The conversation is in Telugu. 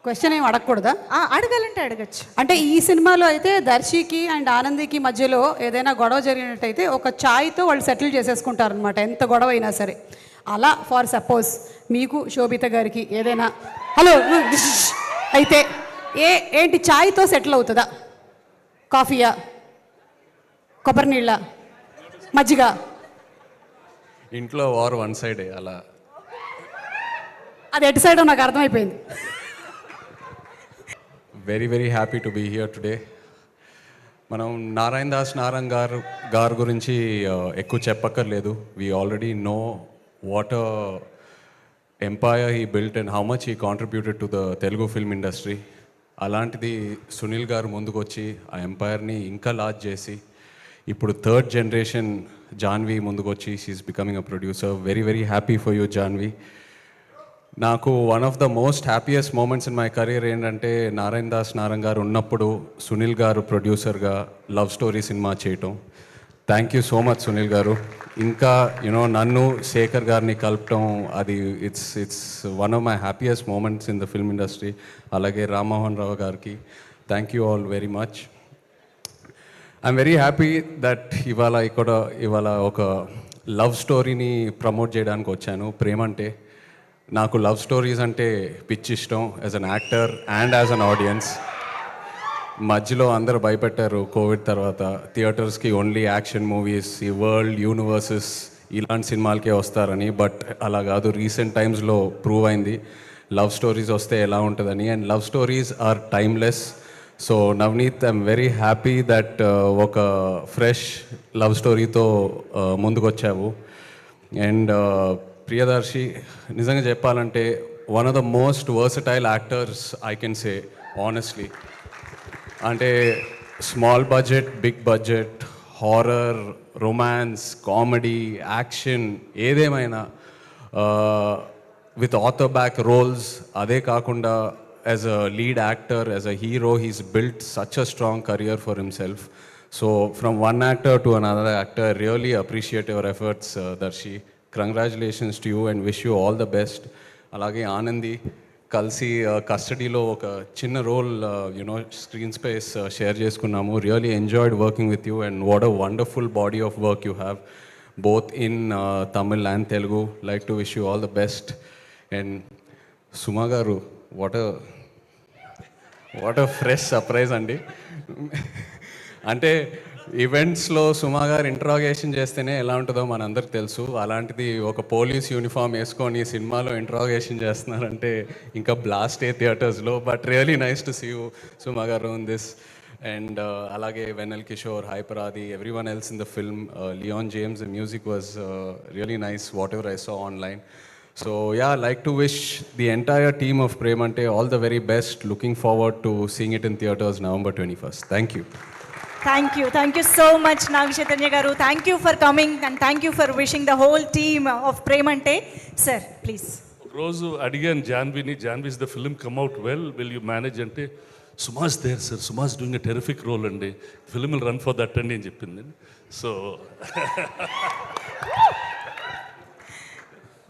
క్వశ్చన్ ఏం అడగకూడదా? అడగాలంటే అడగచ్చు. అంటే ఈ సినిమాలో అయితే దర్శికి అండ్ ఆనందికి మధ్యలో ఏదైనా గొడవ జరిగినట్టయితే ఒక ఛాయ్తో వాళ్ళు సెటిల్ చేసేసుకుంటారనమాట, ఎంత గొడవ అయినా సరే. అలా ఫర్ సపోజ్ మీకు శోభిత గారికి ఏదైనా హలో అయితే ఏంటి ఛాయ్తో సెటిల్ అవుతుందా? కాఫీయా, కొబ్బరి నీళ్ళ, మజ్జిగ? ఇంట్లో వార్ వన్ సైడే అలా. అది ఎటు సైడో నాకు అర్థమైపోయింది. Very very happy to be here today. మనం నారాయణ దాస్ గారు గురించి ఎక్కువ చెప్పక్కర్లేదు. We already know what empire he built and how much he contributed to the Telugu film industry. అలాంటిది సునీల్ గారు ముందుకు వచ్చి ఆ ఎంపైర్ని ఇంకా లార్జ్ చేసి ఇప్పుడు థర్డ్ జనరేషన్ జాన్వి ముందుకు వచ్చి she's becoming a producer. Very very happy for you Janhvi. నాకు one of the most happiest moments in my career ఏంటంటే నారాయణ దాస్ గారు ఉన్నప్పుడు సునీల్ గారు ప్రొడ్యూసర్గా లవ్ స్టోరీ సినిమా చేయటం. Thank you so much Sunil garu. ఇంకా నన్ను శేఖర్ గారిని కలపటం, అది it's one of my happiest moments in the film industry. అలాగే రామ్మోహన్ రావు గారికి thank you all very much. I'm very happy that ఇవాళ ఒక లవ్ స్టోరీని ప్రమోట్ చేయడానికి వచ్చాను. ప్రేమంటే నాకు లవ్ స్టోరీస్ అంటే పిచ్చి ఇష్టం as an actor and as an audience. మధ్యలో అందరూ భయపెట్టారు కోవిడ్ తర్వాత థియేటర్స్కి ఓన్లీ యాక్షన్ మూవీస్, ఈ వరల్డ్ యూనివర్సెస్ ఇలాంటి సినిమాలకే వస్తారని. బట్ అలా కాదు, రీసెంట్ టైమ్స్లో ప్రూవ్ అయింది లవ్ స్టోరీస్ వస్తే ఎలా ఉంటుందని. And love stories are timeless. So Navneet, I'm very happy that ఒక ఫ్రెష్ లవ్ స్టోరీతో ముందుకు వచ్చావు. అండ్ ప్రియదర్శి, నిజంగా చెప్పాలంటే one of the most versatile actors I can say honestly. అంటే small budget, big budget, horror, romance, comedy, action ఏదేమైనా విత్ ఆథర్ బ్యాక్ రోల్స్. అదే కాకుండా as a lead actor, as a hero, he's built such a strong career for himself. So from one actor to another actor, really appreciate your efforts Darshi. Congratulations to you and wish you all the best. అలాగే ఆనంది కలిసి కస్టడీలో ఒక చిన్న రోల్ స్క్రీన్ స్పేస్ షేర్ చేసుకున్నాము. Really enjoyed working with you and what a wonderful body of work you have both in Tamil and Telugu. Like to wish you all the best. And Suma garu, what a fresh surprise అండి. అంటే ఈవెంట్స్లో సుమా గారు ఇంట్రాగేషన్ చేస్తేనే ఎలా ఉంటుందో మనందరికి తెలుసు. అలాంటిది ఒక పోలీస్ యూనిఫామ్ వేసుకొని సినిమాలో ఇంట్రాగేషన్ చేస్తున్నారంటే ఇంకా బ్లాస్ట్ ఏ థియేటర్స్లో. But really nice to see you సుమా గారు ఇన్ దిస్. అండ్ అలాగే Vennela Kishore, Hyper Aadi, everyone else in the film, Lyon James, the music was really nice what ever I saw online. So yeah, I'd like to wish the entire team of Premante all the very best. Looking forward to seeing it in theaters November 21st. Thank you. Thank you so much, Nag Chaitanya garu. Thank you for coming and thank you for wishing the whole team of Premante. Sir, please. రోజు అడిగాను జాన్విని, Janhvi is the film come out well, will you manage అంటే Suma's there sir, Suma's doing a terrific role అండి, film will run for that అండి అని చెప్పింది. సో